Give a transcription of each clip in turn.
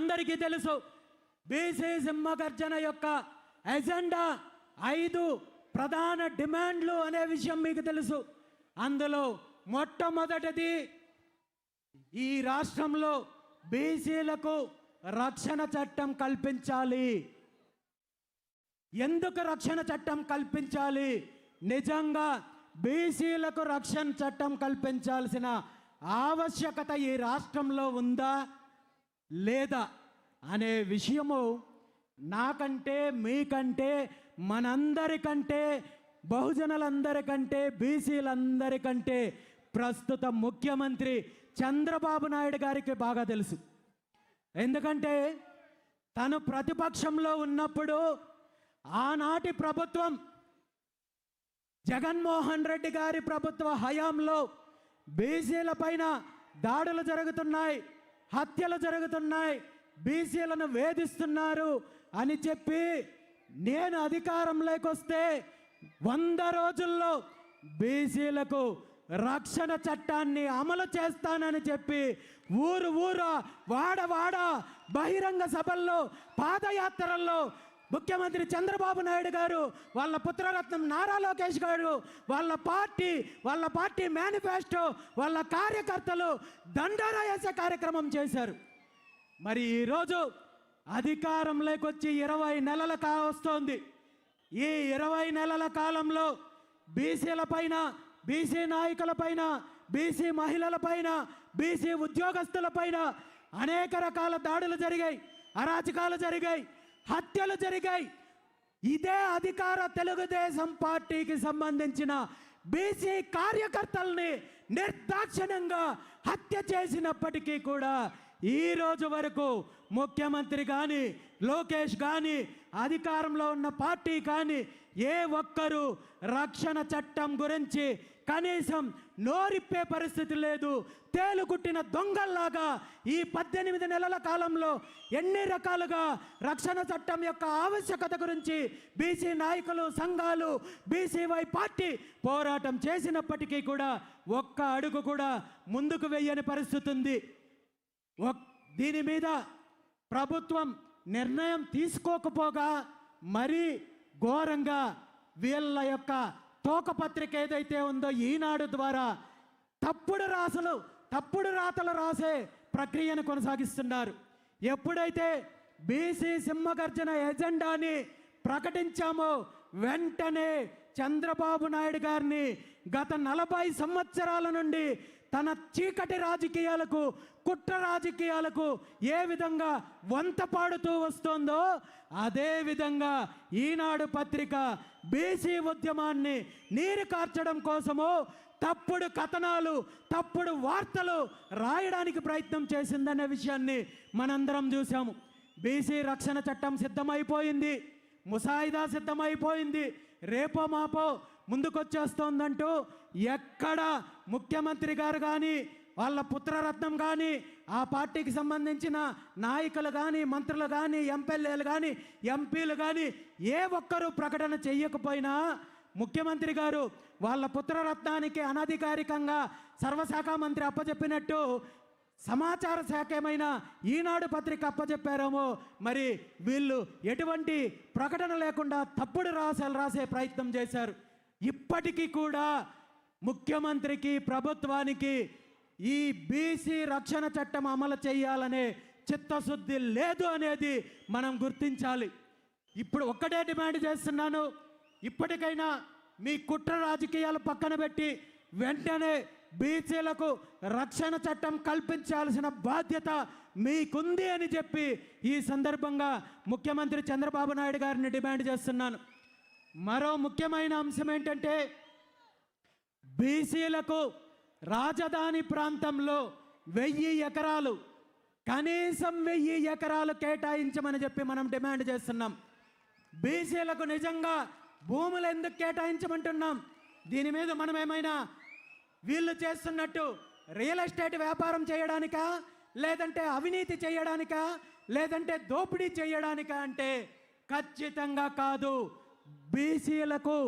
మనందరికీ తెలుసు బీసీ సింహగర్జన యొక్క ఎజెండా 5 ప్రధాన డిమాండ్లు అనే విషయం మీకు తెలుసు. అందులో మొట్టమొదటిది ఈ రాష్ట్రంలో బీసీలకు రక్షణ చట్టం కల్పించాలి. ఎందుకు రక్షణ చట్టం కల్పించాలి? నిజంగా బీసీలకు రక్షణ చట్టం కల్పించాల్సిన ఆవశ్యకత ఈ రాష్ట్రంలో ఉందా లేదా అనే విషయము నాకంటే మీకంటే మనందరికంటే బహుజనులందరికంటే బీసీలందరికంటే ప్రస్తుత ముఖ్యమంత్రి చంద్రబాబు నాయుడు గారికి బాగా తెలుసు. ఎందుకంటే తను ప్రతిపక్షంలో ఉన్నప్పుడు ఆనాటి ప్రభుత్వం జగన్మోహన్ రెడ్డి గారి ప్రభుత్వ హయాంలో బీసీల పైన దాడులు జరుగుతున్నాయి, హత్యలు జరుగుతున్నాయి, బీసీలను వేధిస్తున్నారు అని చెప్పి నేను అధికారంలోకి వస్తే 100 రోజుల్లో బీసీలకు రక్షణ చట్టాన్ని అమలు చేస్తానని చెప్పి ఊరు వాడ బహిరంగ సభల్లో పాదయాత్రల్లో ముఖ్యమంత్రి చంద్రబాబు నాయుడు గారు, వాళ్ళ పుత్రరత్నం నారా లోకేష్ గారు, వాళ్ళ పార్టీ మేనిఫెస్టో, వాళ్ళ కార్యకర్తలు దండోరా వేసే కార్యక్రమం చేశారు. మరి ఈరోజు అధికారంలోకి వచ్చి 20 నెలలు కావస్తోంది. ఈ 20 నెలల కాలంలో బీసీల పైన, బీసీ నాయకుల పైన, బీసీ మహిళల పైన, బీసీ ఉద్యోగస్తుల పైన అనేక రకాల దాడులు జరిగాయి, అరాచకాలు జరిగాయి, హత్యలు జరిగాయి. ఇదే అధికార తెలుగుదేశం పార్టీకి సంబంధించిన బీసీ కార్యకర్తల్ని నిర్దాక్షిణ్యంగా హత్య చేసినప్పటికీ కూడా ఈ రోజు వరకు ముఖ్యమంత్రి కానీ, లోకేష్ కానీ, అధికారంలో ఉన్న పార్టీ కానీ ఏ ఒక్కరూ రక్షణ చట్టం గురించి కనీసం నోరిప్పే పరిస్థితి లేదు. తేలుకుట్టిన దొంగల్లాగా ఈ 18 నెలల కాలంలో ఎన్ని రకాలుగా రక్షణ చట్టం యొక్క ఆవశ్యకత గురించి బీసీ నాయకులు, సంఘాలు, బీసీవై పార్టీ పోరాటం చేసినప్పటికీ కూడా ఒక్క అడుగు కూడా ముందుకు వెయ్యని పరిస్థితి ఉంది. దీని మీద ప్రభుత్వం నిర్ణయం తీసుకోకపోగా మరీ ఘోరంగా వీళ్ళ యొక్క తోకపత్రిక ఏదైతే ఉందో ఈనాడు ద్వారా తప్పుడు రాతలు రాసే ప్రక్రియను కొనసాగిస్తున్నారు. ఎప్పుడైతే బీసీ సింహగర్జన ఎజెండాని ప్రకటించామో వెంటనే చంద్రబాబు నాయుడు గారిని గత 40 సంవత్సరాల నుండి తన చీకటి రాజకీయాలకు, కుట్ర రాజకీయాలకు ఏ విధంగా వంత పాడుతూ వస్తుందో అదే విధంగా ఈనాడు పత్రిక బీసీ ఉద్యమాన్ని నీరు కార్చడం కోసము తప్పుడు కథనాలు, తప్పుడు వార్తలు రాయడానికి ప్రయత్నం చేసిందనే విషయాన్ని మనందరం చూసాము. బీసీ రక్షణ చట్టం సిద్ధమైపోయింది, ముసాయిదా సిద్ధమైపోయింది, రేపో మాపో ముందుకొచ్చేస్తోందంటూ ఎక్కడ ముఖ్యమంత్రి గారు కానీ, వాళ్ళ పుత్రరత్నం కానీ, ఆ పార్టీకి సంబంధించిన నాయకులు కానీ, మంత్రులు కానీ, ఎమ్మెల్యేలు కానీ, ఎంపీలు కానీ ఏ ఒక్కరూ ప్రకటన చెయ్యకపోయినా ముఖ్యమంత్రి గారు వాళ్ళ పుత్రరత్నానికి అనధికారికంగా సర్వశాఖ మంత్రి అప్పచెప్పినట్టు సమాచార శాఖ ఏమైనా ఈనాడు పత్రిక అప్పచెప్పారేమో. మరి వీళ్ళు ఎటువంటి ప్రకటన లేకుండా తప్పుడు రాసే ప్రయత్నం చేశారు. ఇప్పటికీ కూడా ముఖ్యమంత్రికి, ప్రభుత్వానికి ఈ బీసీ రక్షణ చట్టం అమలు చేయాలనే చిత్తశుద్ధి లేదు అనేది మనం గుర్తించాలి. ఇప్పుడు ఒక్కటే డిమాండ్ చేస్తున్నాను, ఇప్పటికైనా మీ కుట్ర రాజకీయాలు పక్కన పెట్టి వెంటనే బీసీలకు రక్షణ చట్టం కల్పించాల్సిన బాధ్యత మీకుంది అని చెప్పి ఈ సందర్భంగా ముఖ్యమంత్రి చంద్రబాబు నాయుడు గారిని డిమాండ్ చేస్తున్నాను. మరో ముఖ్యమైన అంశం ఏంటంటే బీసీలకు రాజధాని ప్రాంతంలో 1000 ఎకరాలు, కనీసం 1000 ఎకరాలు కేటాయించమని చెప్పి మనం డిమాండ్ చేస్తున్నాం. బీసీలకు నిజంగా భూములు ఎందుకు కేటాయించమంటున్నాం? దీని మీద మనం ఏమైనా వీళ్ళు చేస్తున్నట్టు రియల్ ఎస్టేట్ వ్యాపారం చేయడానికా, లేదంటే అవినీతి చేయడానికా, లేదంటే దోపిడీ చేయడానికా అంటే ఖచ్చితంగా కాదు. బీసీలకు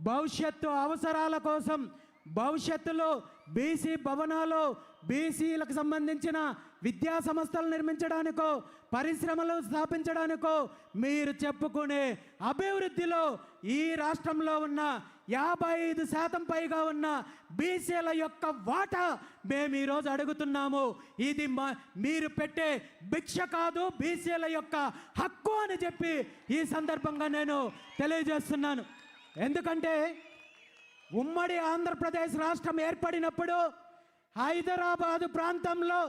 భవిష్యత్తు అవసరాల కోసం, భవిష్యత్తులో బీసీ భవనాలు, బీసీలకు సంబంధించిన విద్యా సంస్థలు నిర్మించడానికో, పరిశ్రమలు స్థాపించడానికో, మీరు చెప్పుకునే అభివృద్ధిలో ఈ రాష్ట్రంలో ఉన్న 55% పైగా ఉన్న బీసీల యొక్క వాటా మేము ఈరోజు అడుగుతున్నాము. ఇది మీరు పెట్టే భిక్ష కాదు, బీసీల యొక్క హక్కు అని చెప్పి ఈ సందర్భంగా నేను తెలియజేస్తున్నాను. ఎందుకంటే ఉమ్మడి ఆంధ్రప్రదేశ్ రాష్ట్రం ఏర్పడినప్పుడు హైదరాబాదు ప్రాంతంలో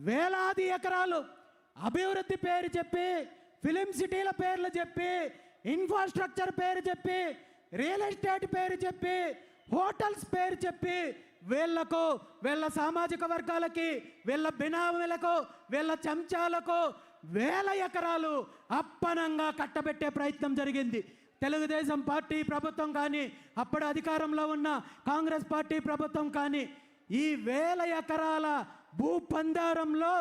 వేలాది ఎకరాలు అభివృద్ధి పేరు చెప్పి, ఫిలిం సిటీల పేర్లు చెప్పి, ఇన్ఫ్రాస్ట్రక్చర్ పేరు చెప్పి, రియల్ ఎస్టేట్ పేరు చెప్పి, హోటల్స్ పేరు చెప్పి వీళ్లకు, వీళ్ళ సామాజిక వర్గాలకి, వీళ్ళ బినామీలకు, వీళ్ళ చెంచాలకు వేల ఎకరాలు అప్పనంగా కట్టబెట్టే ప్రయత్నం జరిగింది. తెలుగుదేశం పార్టీ ప్రభుత్వం కానీ, అప్పుడు అధికారంలో ఉన్న కాంగ్రెస్ పార్టీ ప్రభుత్వం కానీ ఈ వేల ఎకరాల భూపందారంలో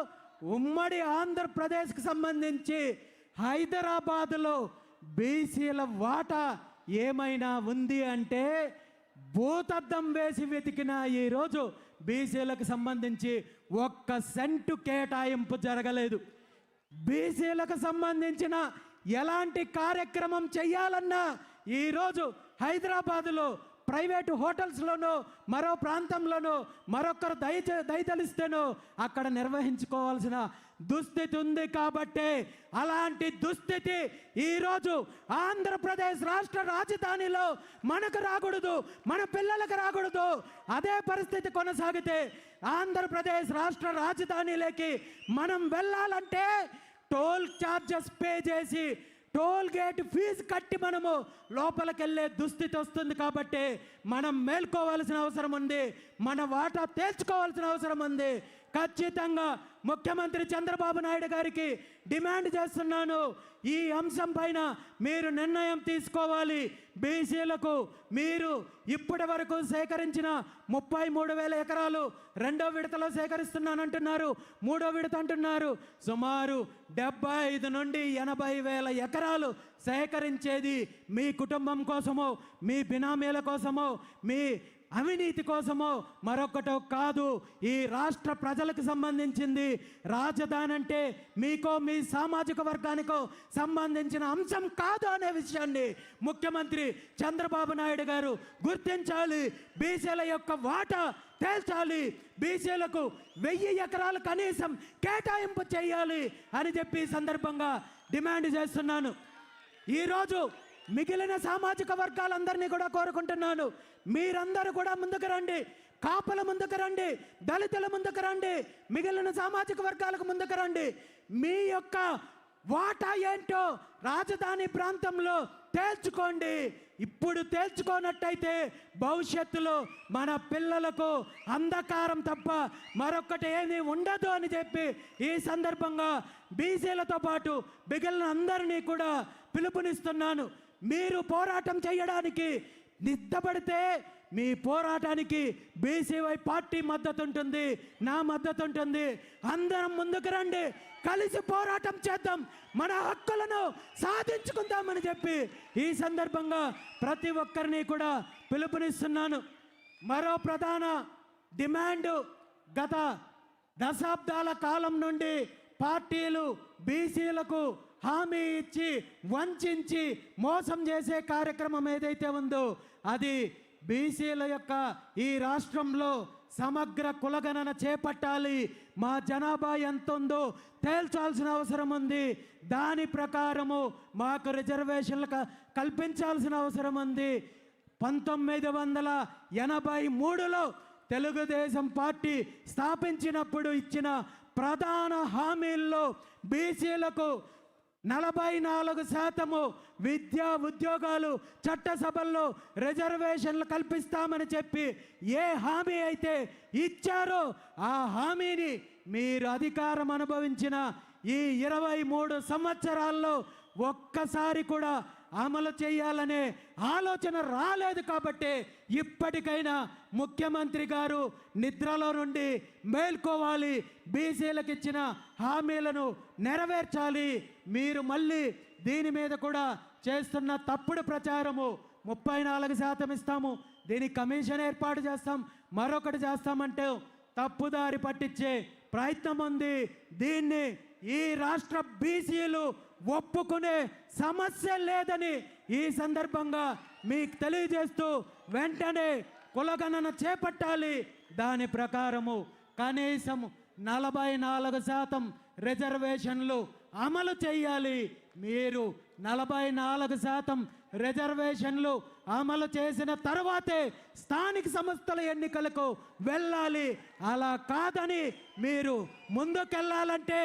ఉమ్మడి ఆంధ్రప్రదేశ్కి సంబంధించి హైదరాబాదులో బీసీల వాటా ఏమైనా ఉంది అంటే భూతద్దం వేసి వెతికిన ఈరోజు బీసీలకు సంబంధించి ఒక్క సెంటు కేటాయింపు జరగలేదు. బీసీలకు సంబంధించిన ఎలాంటి కార్యక్రమం చేయాలన్నా ఈరోజు హైదరాబాదులో ప్రైవేటు హోటల్స్లోనో, మరో ప్రాంతంలోనో మరొకరు దయతలిస్తేనో అక్కడ నిర్వహించుకోవాల్సిన దుస్థితి ఉంది. కాబట్టి అలాంటి దుస్థితి ఈరోజు ఆంధ్రప్రదేశ్ రాష్ట్ర రాజధానిలో మనకు రాకూడదు, మన పిల్లలకు రాకూడదు. అదే పరిస్థితి కొనసాగితే ఆంధ్రప్రదేశ్ రాష్ట్ర రాజధానిలోకి మనం వెళ్ళాలంటే టోల్ ఛార్జెస్ పే చేసి, టోల్ గేట్ ఫీజు కట్టి మనము లోపలికి వెళ్ళే దుస్థితి వస్తుంది. కాబట్టి మనం మేల్కోవాల్సిన అవసరం ఉంది, మన వాటా తేల్చుకోవాల్సిన అవసరం ఉంది. ఖచ్చితంగా ముఖ్యమంత్రి చంద్రబాబు నాయుడు గారికి డిమాండ్ చేస్తున్నాను, ఈ అంశం పైన మీరు నిర్ణయం తీసుకోవాలి. బీసీలకు మీరు ఇప్పటి వరకు సేకరించిన 33,000 ఎకరాలు రెండో విడతలో సేకరిస్తున్నానంటున్నారు, మూడో విడత అంటున్నారు. సుమారు 75 నుండి 80,000 ఎకరాలు సేకరించేది మీ కుటుంబం కోసమో, మీ బినామీల కోసమో, మీ అవినీతి కోసమో మరొకటో కాదు. ఈ రాష్ట్ర ప్రజలకు సంబంధించింది. రాజధాని అంటే మీకో, మీ సామాజిక వర్గానికో సంబంధించిన అంశం కాదు అనే విషయాన్ని ముఖ్యమంత్రి చంద్రబాబు నాయుడు గారు గుర్తించాలి. బీసీల యొక్క వాటా తేల్చాలి, బీసీలకు 1000 ఎకరాలు కనీసం కేటాయింపు చేయాలి అని చెప్పి సందర్భంగా డిమాండ్ చేస్తున్నాను. ఈరోజు మిగిలిన సామాజిక వర్గాలందరినీ కూడా కోరుకుంటున్నాను, మీరందరూ కూడా ముందుకు రండి. కాపుల ముందుకు రండి, దళితుల ముందుకు రండి, మిగిలిన సామాజిక వర్గాలకు ముందుకు రండి. మీ యొక్క వాటా ఏంటో రాజధాని ప్రాంతంలో తేల్చుకోండి. ఇప్పుడు తేల్చుకోనట్టయితే భవిష్యత్తులో మన పిల్లలకు అంధకారం తప్ప మరొకటి ఏమీ ఉండదు అని చెప్పి ఈ సందర్భంగా బీసీలతో పాటు మిగిలిన అందరినీ కూడా పిలుపునిస్తున్నాను. మీరు పోరాటం చేయడానికి నిద్దపడితే మీ పోరాటానికి బీసీవై పార్టీ మద్దతు ఉంటుంది, నా మద్దతు ఉంటుంది. అందరం ముందుకు రండి, కలిసి పోరాటం చేద్దాం, మన హక్కులను సాధించుకుందామని చెప్పి ఈ సందర్భంగా ప్రతి ఒక్కరిని కూడా పిలుపునిస్తున్నాను. మరో ప్రధాన డిమాండ్, గత దశాబ్దాల కాలం నుండి పార్టీలు బీసీలకు హామీ ఇచ్చి వంచి మోసం చేసే కార్యక్రమం ఏదైతే ఉందో అది బీసీల యొక్క ఈ రాష్ట్రంలో సమగ్ర కులగణన చేపట్టాలి. మా జనాభా ఎంత ఉందో తేల్చాల్సిన అవసరం ఉంది. దాని ప్రకారము మాకు రిజర్వేషన్లు కల్పించాల్సిన అవసరం ఉంది. 1983లో తెలుగుదేశం పార్టీ స్థాపించినప్పుడు ఇచ్చిన ప్రధాన హామీల్లో బీసీలకు 44% విద్యా ఉద్యోగాలు, చట్టసభల్లో రిజర్వేషన్లు కల్పిస్తామని చెప్పి ఏ హామీ అయితే ఇచ్చారో ఆ హామీని మీరు అధికారం అనుభవించిన ఈ 23 సంవత్సరాల్లో ఒక్కసారి కూడా అమలు చేయాలనే ఆలోచన రాలేదు. కాబట్టి ఇప్పటికైనా ముఖ్యమంత్రి గారు నిద్రలో నుండి మేల్కోవాలి, బీసీలకు ఇచ్చిన హామీలను నెరవేర్చాలి. మీరు మళ్ళీ దీని మీద కూడా చేస్తున్న తప్పుడు ప్రచారము 34% ఇస్తాము, దీనికి కమిషన్ ఏర్పాటు చేస్తాం, మరొకటి చేస్తామంటే తప్పుదారి పట్టించే ప్రయత్నం ఉంది. దీన్ని ఈ రాష్ట్ర బీసీలు ఒప్పుకునే సమస్య లేదని ఈ సందర్భంగా మీకు తెలియజేస్తూ వెంటనే కులగణన చేపట్టాలి. దాని ప్రకారము కనీసం 44% రిజర్వేషన్లు అమలు చేయాలి. మీరు 44% రిజర్వేషన్లు అమలు చేసిన తర్వాతే స్థానిక సంస్థల ఎన్నికలకు వెళ్ళాలి. అలా కాదని మీరు ముందుకెళ్ళాలంటే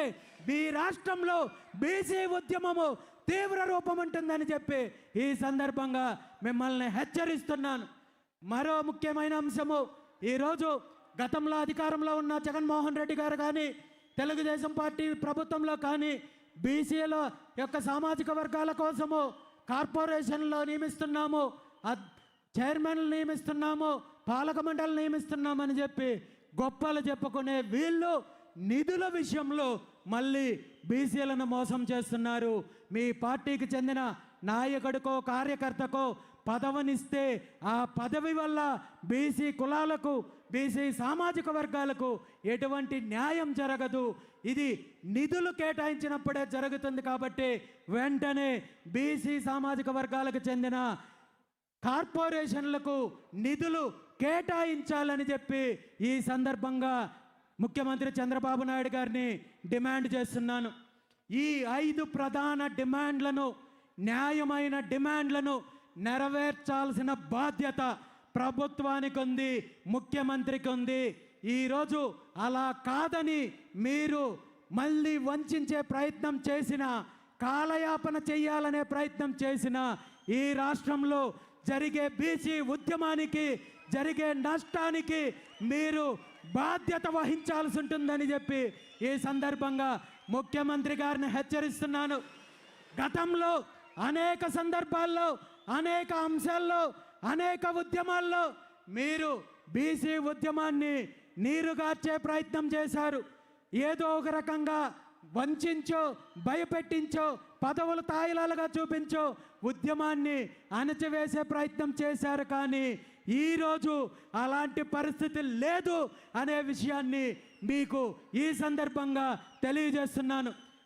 మీ రాష్ట్రంలో బీసీ ఉద్యమము తీవ్ర రూపం ఉంటుందని చెప్పి ఈ సందర్భంగా మిమ్మల్ని హెచ్చరిస్తున్నాను. మరో ముఖ్యమైన అంశము, ఈరోజు గతంలో అధికారంలో ఉన్న జగన్మోహన్ రెడ్డి గారు కానీ తెలుగుదేశం పార్టీ ప్రభుత్వంలో కానీ బీసీల యొక్క సామాజిక వర్గాల కోసము కార్పొరేషన్లో నియమిస్తున్నాము, చైర్మన్లు నియమిస్తున్నాము, పాలక మండలి నియమిస్తున్నామని చెప్పి గొప్పలు చెప్పుకునే వీళ్ళు నిధుల విషయంలో మళ్ళీ బీసీలను మోసం చేస్తున్నారు. మీ పార్టీకి చెందిన నాయకుడికో కార్యకర్తకో పదవినిస్తే ఆ పదవి వల్ల బీసీ కులాలకు బీసీ సామాజిక వర్గాలకు ఎటువంటి న్యాయం జరగదు. ఇది నిధులు కేటాయించినప్పుడే జరుగుతుంది. కాబట్టి వెంటనే బీసీ సామాజిక వర్గాలకు చెందిన కార్పొరేషన్లకు నిధులు కేటాయించాలని చెప్పి ఈ సందర్భంగా ముఖ్యమంత్రి చంద్రబాబు నాయుడు గారిని డిమాండ్ చేస్తున్నాను. ఈ 5 ప్రధాన డిమాండ్లను, న్యాయమైన డిమాండ్లను నెరవేర్చాల్సిన బాధ్యత ప్రభుత్వానికి ఉంది, ముఖ్యమంత్రికి ఉంది. ఈరోజు అలా కాదని మీరు మళ్ళీ వంచే ప్రయత్నం చేసిన, కాలయాపన చేయాలనే ప్రయత్నం చేసిన ఈ రాష్ట్రంలో జరిగే బీసీ ఉద్యమానికి జరిగే నష్టానికి మీరు బాధ్యత వహించాల్సి ఉంటుందని చెప్పి ఈ సందర్భంగా ముఖ్యమంత్రి గారిని హెచ్చరిస్తున్నాను. గతంలో అనేక సందర్భాల్లో, అనేక అంశాల్లో, అనేక ఉద్యమాల్లో మీరు బీసీ ఉద్యమాన్ని నీరుగార్చే ప్రయత్నం చేశారు. ఏదో ఒక రకంగా వంచించో, భయపెట్టించో, పదవులు తాయిలాలుగా చూపించో ఉద్యమాన్ని అణచివేసే ప్రయత్నం చేశారు. కానీ ఈరోజు అలాంటి పరిస్థితి లేదు అనే విషయాన్ని మీకు ఈ సందర్భంగా తెలియజేస్తున్నాను.